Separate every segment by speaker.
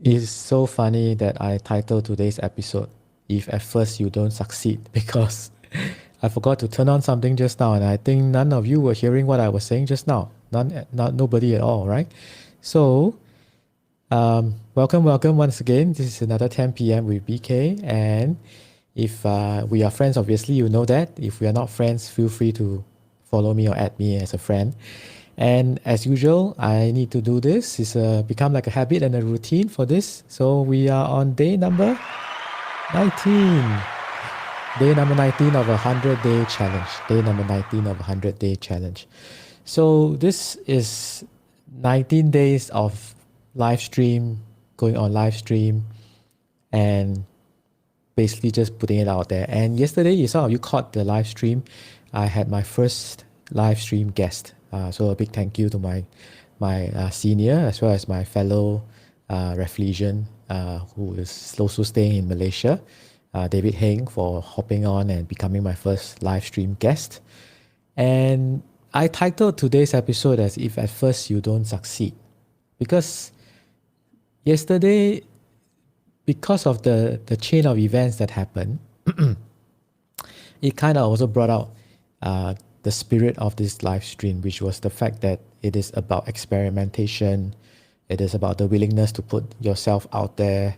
Speaker 1: It's so funny that I titled today's episode, If at First You Don't Succeed, because I forgot to turn on something just now, and I think none of you were hearing what I was saying just now. Nobody at all, right? So, welcome once again. This is another 10 p.m. with BK, and if we are friends, obviously you know that. If we are not friends, feel free to follow me or add me as a friend. And as usual, I need to do this. It's become like a habit and a routine for this. So we are on day number 19. Day number 19 of a 100-day challenge. Day number 19 of a 100-day challenge. So this is 19 days of live stream, going on live stream, and basically just putting it out there. And yesterday, some of you caught the live stream. I had my first live stream guest. So a big thank you to my senior as well as my fellow Reflegian who is also staying in Malaysia, David Heng, for hopping on and becoming my first live stream guest. And I titled today's episode as If at First You Don't Succeed, because yesterday, because of the chain of events that happened, it kind of also brought out the spirit of this live stream, which was the fact that it is about experimentation. It is about the willingness to put yourself out there.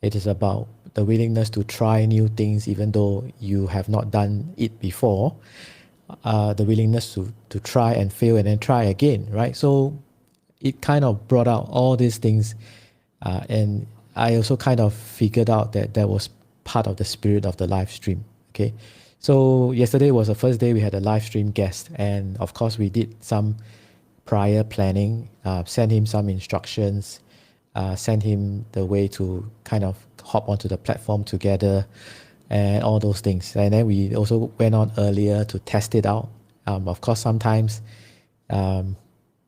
Speaker 1: It is about the willingness to try new things even though you have not done it before. The willingness to try and fail and then try again, right? So it kind of brought out all these things, and I also kind of figured out that was part of the spirit of the live stream. Okay, so yesterday was the first day we had a live stream guest, and of course we did some prior planning, sent him some instructions, sent him the way to kind of hop onto the platform together, and all those things. And then we also went on earlier to test it out. Of course, sometimes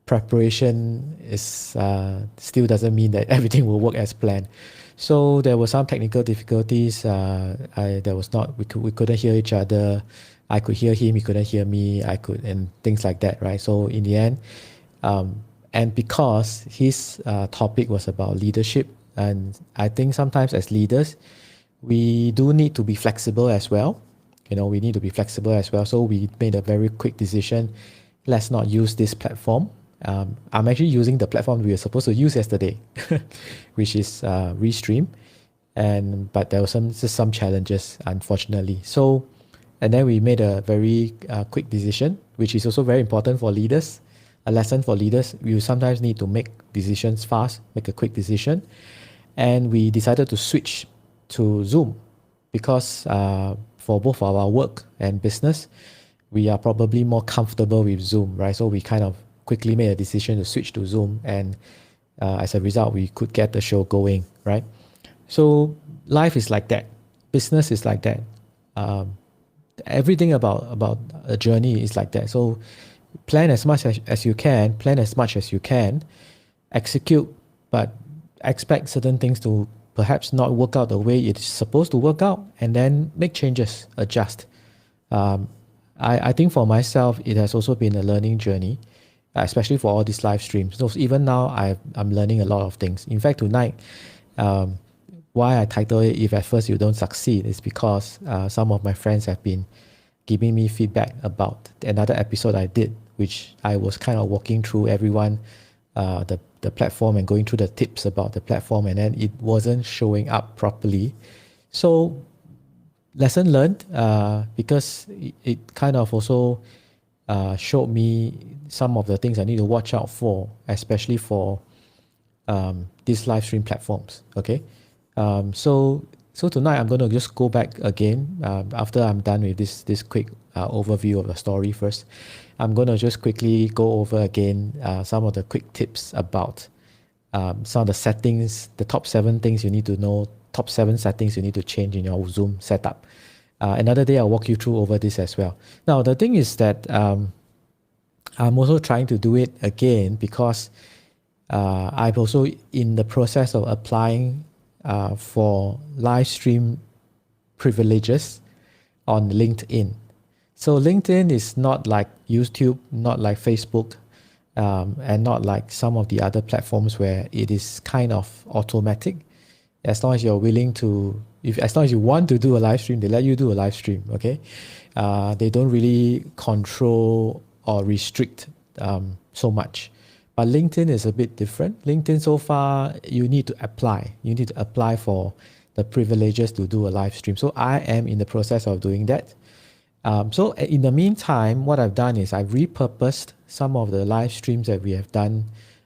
Speaker 1: preparation is still doesn't mean that everything will work as planned. So there were some technical difficulties. We couldn't hear each other. I could hear him, he couldn't hear me. And things like that, right? So in the end, and because his topic was about leadership, and I think sometimes as leaders, we do need to be flexible as well. We need to be flexible as well. So we made a very quick decision. Let's not use this platform. I'm actually using the platform we were supposed to use yesterday, which is Restream, but there was some challenges, unfortunately. So, and then we made a very quick decision, which is also very important for leaders. A lesson for leaders: you sometimes need to make decisions fast, make a quick decision, and we decided to switch to Zoom because for both of our work and business, we are probably more comfortable with Zoom, right? So we kind of quickly made a decision to switch to Zoom, and as a result, we could get the show going, right? So life is like that, business is like that, everything about a journey is like that. So plan as much as you can, execute, but expect certain things to perhaps not work out the way it's supposed to work out, and then make changes, adjust. I think for myself, it has also been a learning journey, especially for all these live streams. So even now, I'm learning a lot of things. In fact, tonight, why I titled it If at First You Don't Succeed is because some of my friends have been giving me feedback about another episode I did, which I was kind of walking through everyone, the platform, and going through the tips about the platform, and then it wasn't showing up properly. So lesson learned, because it kind of also showed me some of the things I need to watch out for, especially for these live stream platforms. Okay, so tonight I'm going to just go back again after I'm done with this quick overview of the story. First, I'm going to just quickly go over again some of the quick tips about some of the settings, the top 7 things you need to know, top 7 settings you need to change in your Zoom setup. Another day I'll walk you through over this as well. Now the thing is that I'm also trying to do it again because I'm also in the process of applying for live stream privileges on LinkedIn. So LinkedIn is not like YouTube, not like Facebook, and not like some of the other platforms where it is kind of automatic. As long as you're willing to, as long as you want to do a live stream, they let you do a live stream. Okay, they don't really control or restrict so much. But LinkedIn is a bit different. LinkedIn, so far, you need to apply. You need to apply for the privileges to do a live stream. So I am in the process of doing that. So in the meantime, what I've done is I've repurposed some of the live streams that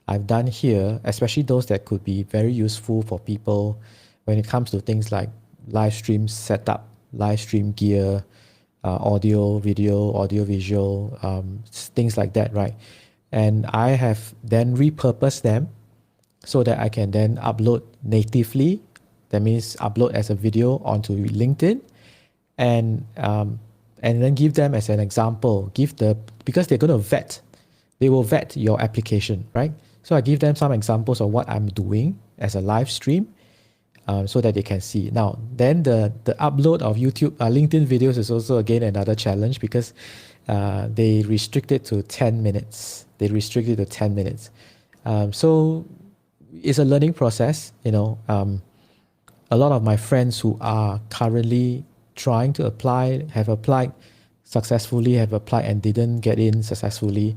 Speaker 1: I've done here, especially those that could be very useful for people when it comes to things like live stream setup, live stream gear, audio, video, audio, visual, things like that, right? And I have then repurposed them so that I can then upload natively. That means upload as a video onto LinkedIn, and then give them as an example. Because they're going to they will vet your application, right? So I give them some examples of what I'm doing as a live stream, so that they can see. Now, then the upload of LinkedIn videos is also again another challenge because they restrict it to 10 minutes. So it's a learning process. A lot of my friends who are currently trying to apply, have applied successfully, have applied and didn't get in successfully,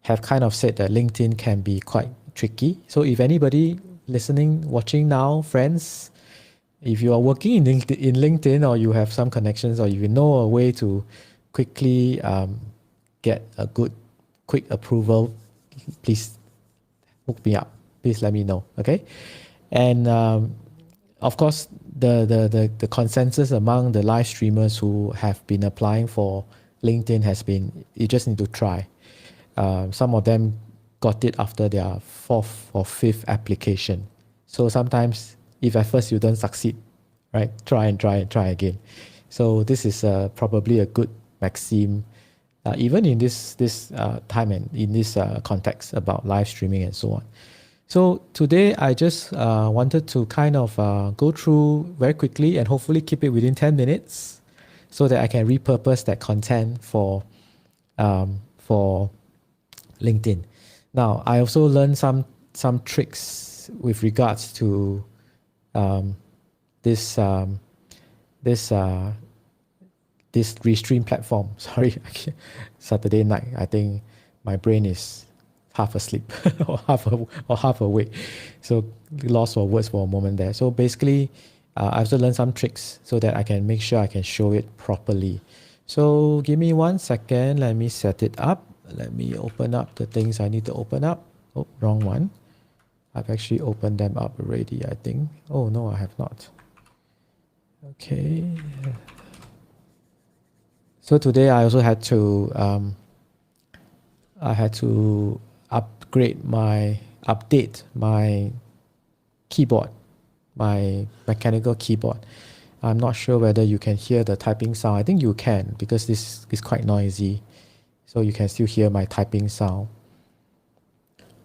Speaker 1: have kind of said that LinkedIn can be quite tricky. So if anybody listening, watching now, friends, if you are working in LinkedIn or you have some connections or you know a way to quickly get a quick approval, please hook me up. Please let me know, okay? And of course, the consensus among the live streamers who have been applying for LinkedIn has been, you just need to try. Some of them got it after their 4th or 5th application. So sometimes, if at first you don't succeed, right, try again. So this is probably a good maxim, even in this time and in this context about live streaming and so on. So today I just wanted to kind of go through very quickly and hopefully keep it within 10 minutes so that I can repurpose that content for LinkedIn. Now, I also learned some tricks with regards to this restream platform. Sorry, Saturday night. I think my brain is half asleep or half awake. So lost for words for a moment there. So basically, I also learned some tricks so that I can make sure I can show it properly. So give me 1 second. Let me set it up. Let me open up the things I need to open up. Oh, wrong one. I've actually opened them up already, I think. Oh, no, I have not. Okay. So today I also had to update my keyboard, my mechanical keyboard. I'm not sure whether you can hear the typing sound. I think you can because this is quite noisy. So you can still hear my typing sound.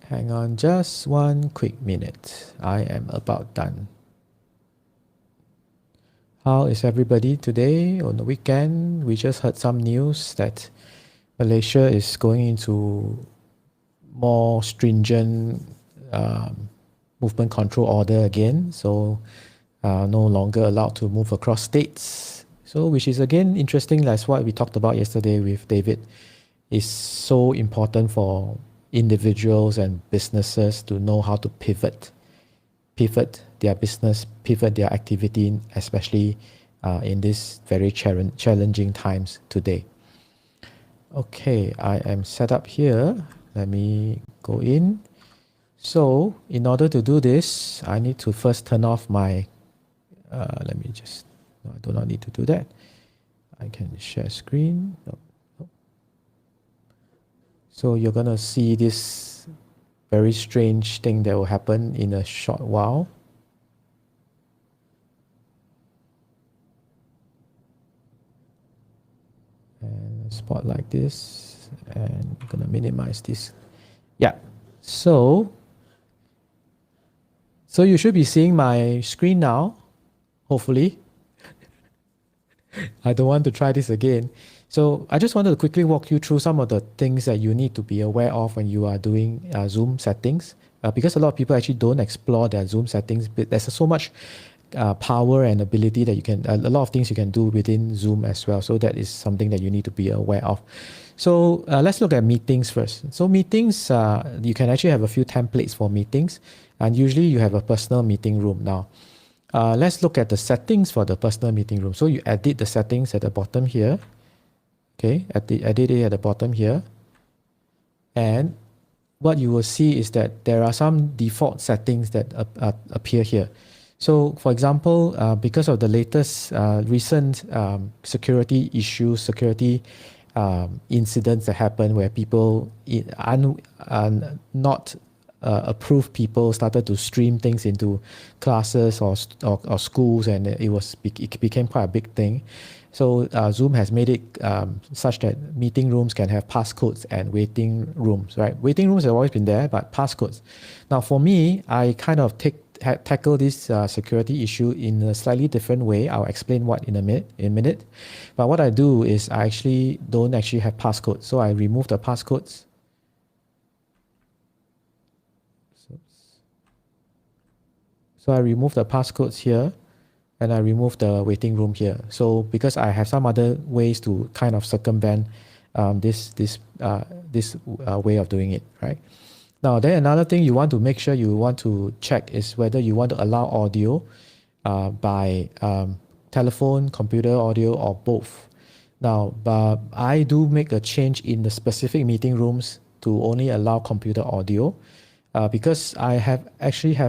Speaker 1: Hang on just 1 quick minute. I am about done. How is everybody today on the weekend? We just heard some news that Malaysia is going into more stringent movement control order again. So no longer allowed to move across states. So which is again interesting. That's what we talked about yesterday with David. It's so important for individuals and businesses to know how to pivot their business, pivot their activity, especially in these very challenging times today. Okay, I am set up here. Let me go in. So in order to do this, I need to first turn off my, no, I do not need to do that. I can share screen. No. So you're going to see this very strange thing that will happen in a short while. And spot like this, and I'm going to minimize this. Yeah, so you should be seeing my screen now, hopefully. I don't want to try this again. So I just wanted to quickly walk you through some of the things that you need to be aware of when you are doing Zoom settings, because a lot of people actually don't explore their Zoom settings. But there's so much power and ability that you can, a lot of things you can do within Zoom as well. So that is something that you need to be aware of. So let's look at meetings first. So meetings, you can actually have a few templates for meetings, and usually you have a personal meeting room. Now, let's look at the settings for the personal meeting room. So you edit the settings at the bottom here. Okay, edit it at the bottom here. And what you will see is that there are some default settings that appear here. So for example, because of the latest recent security issues, security incidents that happen where people, not approved people started to stream things into classes or schools, and it became quite a big thing. So Zoom has made it such that meeting rooms can have passcodes and waiting rooms, right? Waiting rooms have always been there, but passcodes. Now for me, I kind of tackle this security issue in a slightly different way. I'll explain what in a minute. But what I do is I actually don't actually have passcodes. So I remove the passcodes. So I remove the passcodes here, and I remove the waiting room here. So because I have some other ways to kind of circumvent this way of doing it, right? Now, then another thing you want to make sure you want to check is whether you want to allow audio by telephone, computer audio, or both. Now, I do make a change in the specific meeting rooms to only allow computer audio. Because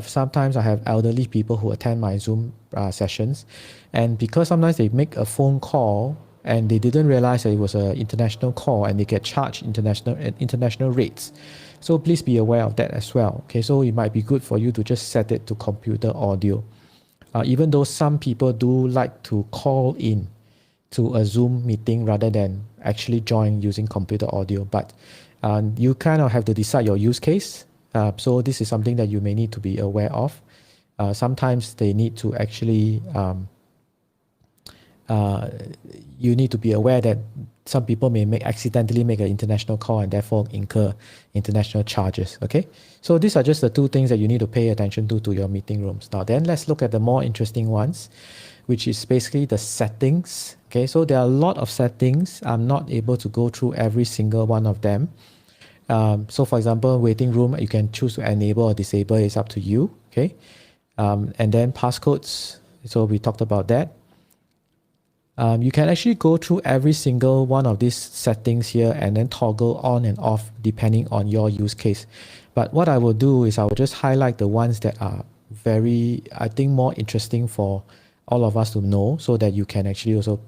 Speaker 1: sometimes I have elderly people who attend my Zoom sessions, and because sometimes they make a phone call and they didn't realize that it was an international call, and they get charged international rates. So please be aware of that as well. Okay, so it might be good for you to just set it to computer audio. Even though some people do like to call in to a Zoom meeting rather than actually join using computer audio, but you kind of have to decide your use case. So this is something that you may need to be aware of. Sometimes they need to actually, you need to be aware that some people may accidentally make an international call and therefore incur international charges. Okay, so these are just the two things that you need to pay attention to your meeting rooms. Now then, let's look at the more interesting ones, which is basically the settings. Okay, so there are a lot of settings. I'm not able to go through every single one of them. So for example, waiting room, you can choose to enable or disable. It's up to you. Okay. And then passcodes. So we talked about that. You can actually go through every single one of these settings here and then toggle on and off depending on your use case. But what I will do is I will just highlight the ones that are very, I think, more interesting for all of us to know, so that you can actually also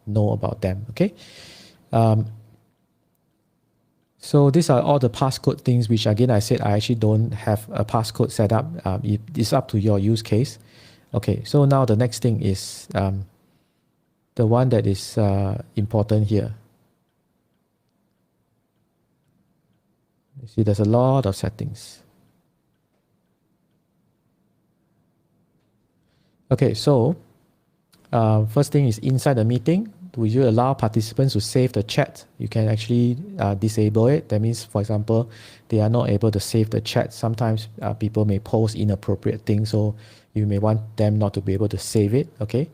Speaker 1: know about them. Okay. So these are all the passcode things, which again, I said I actually don't have a passcode set up. It's up to your use case. Okay, so now the next thing is the one that is important here. You see, there's a lot of settings. Okay, so first thing is inside the meeting. Will you allow participants to save the chat? You can actually disable it. That means, for example, they are not able to save the chat. Sometimes people may post inappropriate things, so you may want them not to be able to save it. Okay.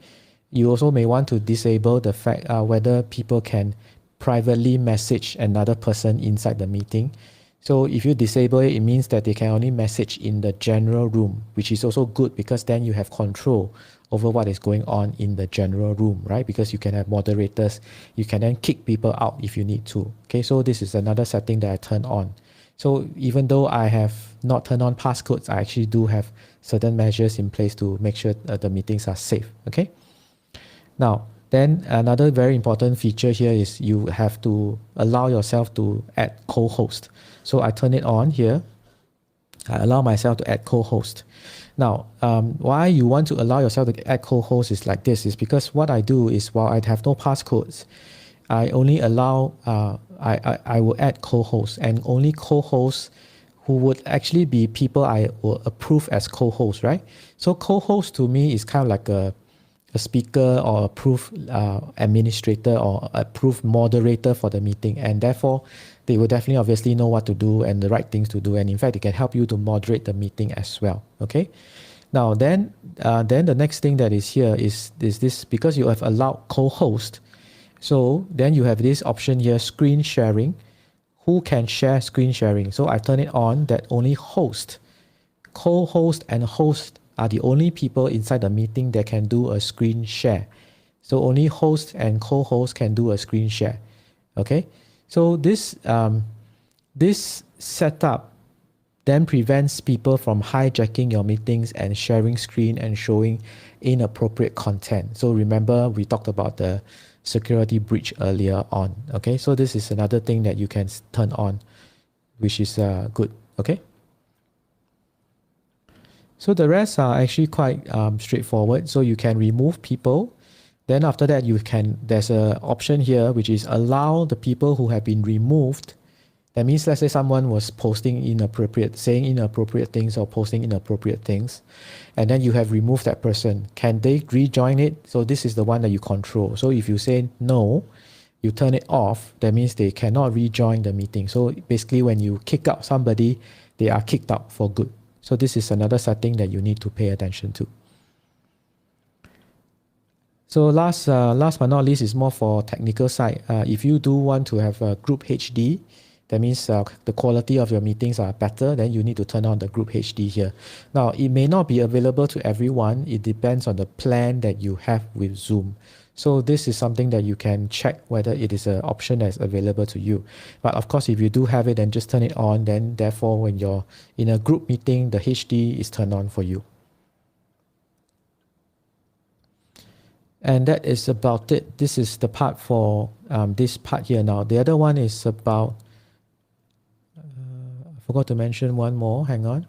Speaker 1: You also may want to disable the fact whether people can privately message another person inside the meeting. So if you disable it, it means that they can only message in the general room, which is also good because then you have control over what is going on in the general room, right? Because you can have moderators. You can then kick people out if you need to. Okay, so this is another setting that I turn on. So even though I have not turned on passcodes, I actually do have certain measures in place to make sure the meetings are safe. Okay. Now, then another very important feature here is you have to allow yourself to add co-host. So I turn it on here. I allow myself to add co-host. Now, why you want to allow yourself to add co-host is like this, is because what I do is while I have no passcodes, I only allow, I will add co-hosts, and only co-hosts who would actually be people I will approve as co-hosts, right? So co-host to me is kind of like a speaker or approved administrator or approved moderator for the meeting, and therefore they will definitely obviously know what to do and the right things to do, and in fact they can help you to moderate the meeting as well. Okay, now then the next thing that is here is this, because you have allowed co-host, so then you have this option here, screen sharing. Who can share screen sharing? So I turn it on that only host, co-host and host are the only people inside the meeting that can do a screen share. So only host and co-host can do a screen share. Okay, so this setup then prevents people from hijacking your meetings and sharing screen and showing inappropriate content. So remember, we talked about the security breach earlier on. Okay, so this is another thing that you can turn on, which is good. Okay, so the rest are actually quite straightforward. So you can remove people. Then after that, there's an option here which is allow the people who have been removed. That means, let's say someone was saying inappropriate things or posting inappropriate things, and then you have removed that person. Can they rejoin it? So this is the one that you control. So if you say no, you turn it off, that means they cannot rejoin the meeting. So basically when you kick out somebody, they are kicked out for good. So this is another setting that you need to pay attention to. So last but not least is more for technical side. If you do want to have a group HD, that means the quality of your meetings are better, then you need to turn on the group HD here. Now, it may not be available to everyone. It depends on the plan that you have with Zoom. So this is something that you can check whether it is an option that's available to you. But of course, if you do have it, then just turn it on. Then therefore, when you're in a group meeting, the HD is turned on for you. And that is about it. This is the part for this part here now. The other one is about, I forgot to mention one more. Hang on.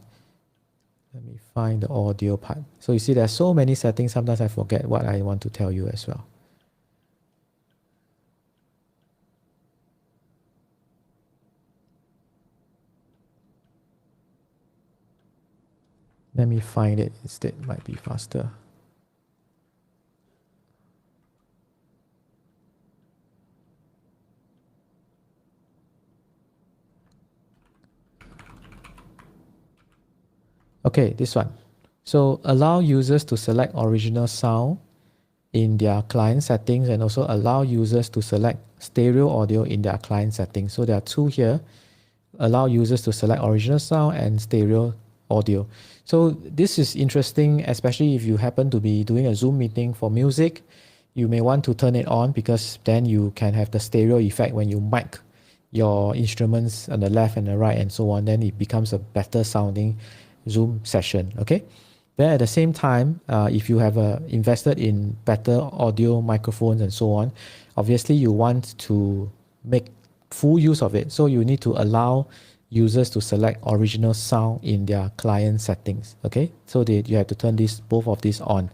Speaker 1: Let me find the audio part. So you see there's so many settings. Sometimes I forget what I want to tell you as well. Let me find it instead. It might be faster. Okay, this one. So allow users to select original sound in their client settings, and also allow users to select stereo audio in their client settings. So there are two here. Allow users to select original sound and stereo audio. So this is interesting, especially if you happen to be doing a Zoom meeting for music. You may want to turn it on because then you can have the stereo effect when you mic your instruments on the left and the right and so on. Then it becomes a better sounding Zoom session. Okay. Then at the same time, if you have invested in better audio microphones and so on, obviously you want to make full use of it. So you need to allow users to select original sound in their client settings. Okay, so you have to turn both of these on.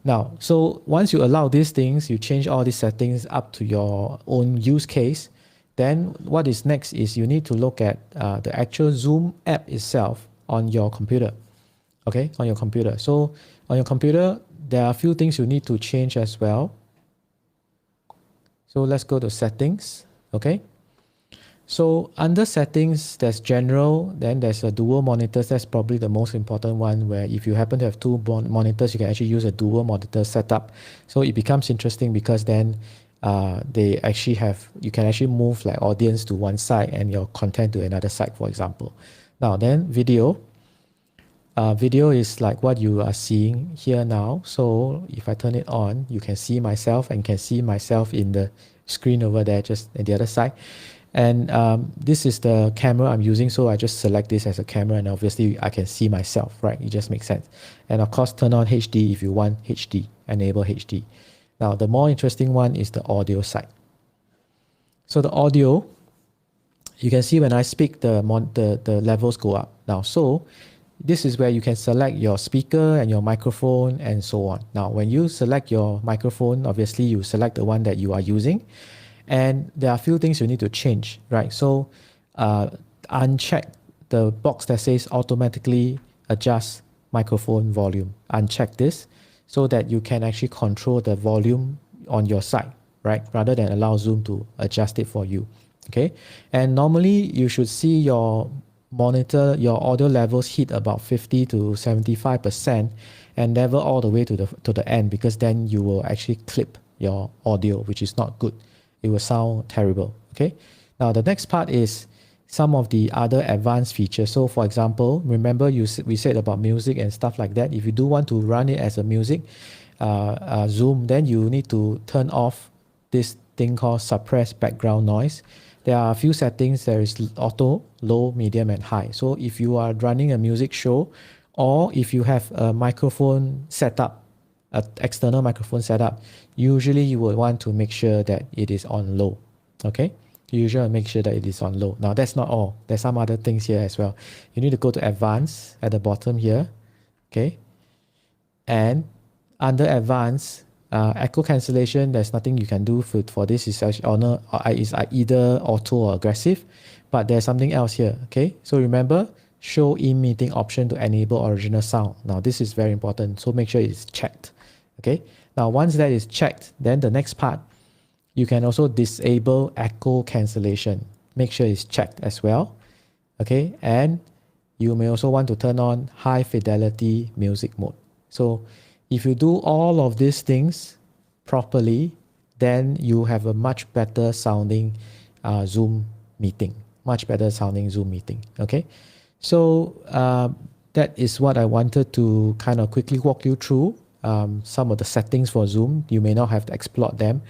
Speaker 1: Now, so once you allow these things, you change all these settings up to your own use case. Then what is next is you need to look at the actual Zoom app itself on your computer. Okay, on your computer. So on your computer, there are a few things you need to change as well. So let's go to settings. Okay. So under settings, there's general, then there's a dual monitors. That's probably the most important one, where if you happen to have two monitors, you can actually use a dual monitor setup. So it becomes interesting because then you can actually move like audience to one side and your content to another side, for example. Now then video. Video is like what you are seeing here now. So if I turn it on, you can see myself and can see myself in the screen over there, just at the other side. And this is the camera I'm using, so I just select this as a camera, and obviously I can see myself, right? It just makes sense. And of course, turn on HD if you want HD, enable HD. Now, the more interesting one is the audio side. So the audio, you can see when I speak, the levels go up. Now, so this is where you can select your speaker and your microphone and so on. Now, when you select your microphone, obviously you select the one that you are using. And there are a few things you need to change, right? So uncheck the box that says automatically adjust microphone volume. Uncheck this. so that you can actually control the volume on your side, right? Rather than allow Zoom to adjust it for you. Okay. And normally you should see your monitor, your audio levels hit about 50 to 75% and never all the way to the end, because then you will actually clip your audio, which is not good. It will sound terrible. Okay. Now the next part is some of the other advanced features. So for example, remember we said about music and stuff like that. If you do want to run it as a music Zoom, then you need to turn off this thing called suppress background noise. There are a few settings. There is auto, low, medium, and high. So if you are running a music show, or if you have a microphone setup, an external microphone setup, usually you will want to make sure that it is on low. Okay, you usually make sure that it is on low. Now that's not all. There's some other things here as well. You need to go to advanced at the bottom here. Okay, and under advanced, echo cancellation, there's nothing you can do for this. Is either auto or aggressive, but there's something else here. Okay, so remember, show in meeting option to enable original sound. Now this is very important, so make sure it's checked. Okay, now once that is checked, then the next part, you can also disable echo cancellation. Make sure it's checked as well. Okay, and you may also want to turn on high fidelity music mode. So if you do all of these things properly, then you have a much better sounding Zoom meeting. Much better sounding Zoom meeting. Okay, so that is what I wanted to kind of quickly walk you through. Some of the settings for Zoom. You may not have to explore them.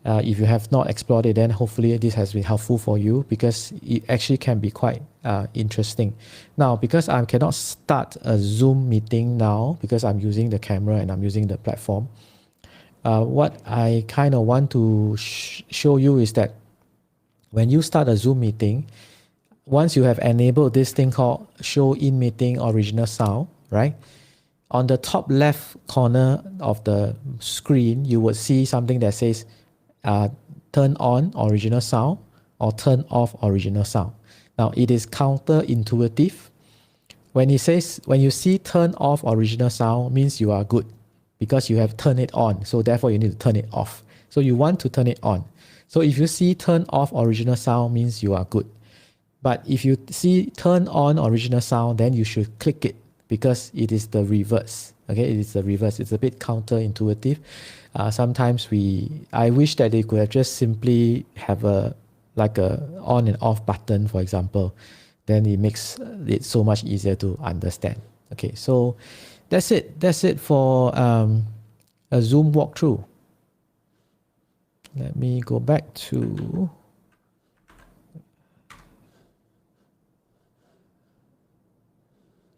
Speaker 1: If you have not explored it, then hopefully this has been helpful for you, because it actually can be quite interesting. Now, because I cannot start a Zoom meeting now, because I'm using the camera and I'm using the platform, what I kind of want to show you is that when you start a Zoom meeting, once you have enabled this thing called show in meeting original sound, right? On the top left corner of the screen, you would see something that says turn on original sound or turn off original sound. Now it is counterintuitive. When you see turn off original sound, means you are good, because you have turned it on. So therefore you need to turn it off. So you want to turn it on. So if you see turn off original sound, means you are good. But if you see turn on original sound, then you should click it, because it is the reverse. Okay, it is the reverse. It's a bit counterintuitive. Sometimes I wish that they could have just simply have a on and off button, for example. Then it makes it so much easier to understand. Okay, so that's it. That's it for a Zoom walkthrough. Let me go back to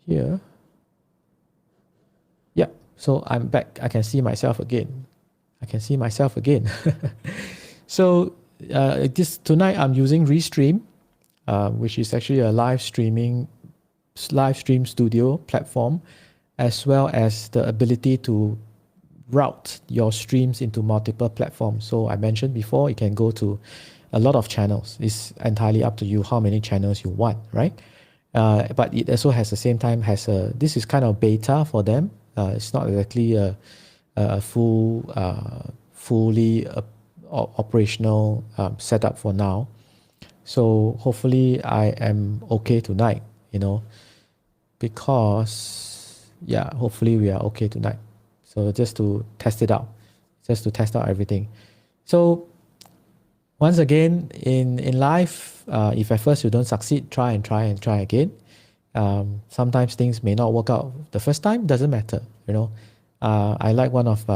Speaker 1: here. Yeah, so I'm back. I can see myself again. So tonight I'm using Restream, which is actually a live stream studio platform, as well as the ability to route your streams into multiple platforms. So I mentioned before, you can go to a lot of channels. It's entirely up to you how many channels you want, right? But it also has the same time this is kind of beta for them. It's not exactly a fully operational setup for now. So hopefully I am okay tonight, because hopefully we are okay tonight. So just to test it out, everything. So once again, in life, if at first you don't succeed, try again. Sometimes things may not work out the first time. Doesn't matter, I like one of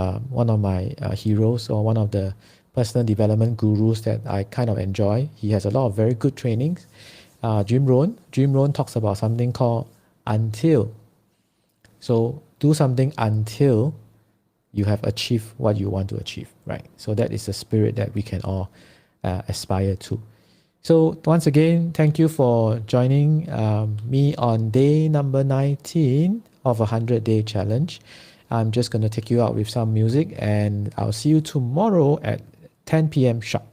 Speaker 1: my heroes, or one of the personal development gurus that I kind of enjoy. He has a lot of very good trainings. Jim Rohn talks about something called until. So do something until you have achieved what you want to achieve, right? So that is the spirit that we can all aspire to. So once again, thank you for joining me on day number 19 of a 100-day challenge. I'm just going to take you out with some music, and I'll see you tomorrow at 10 p.m. sharp.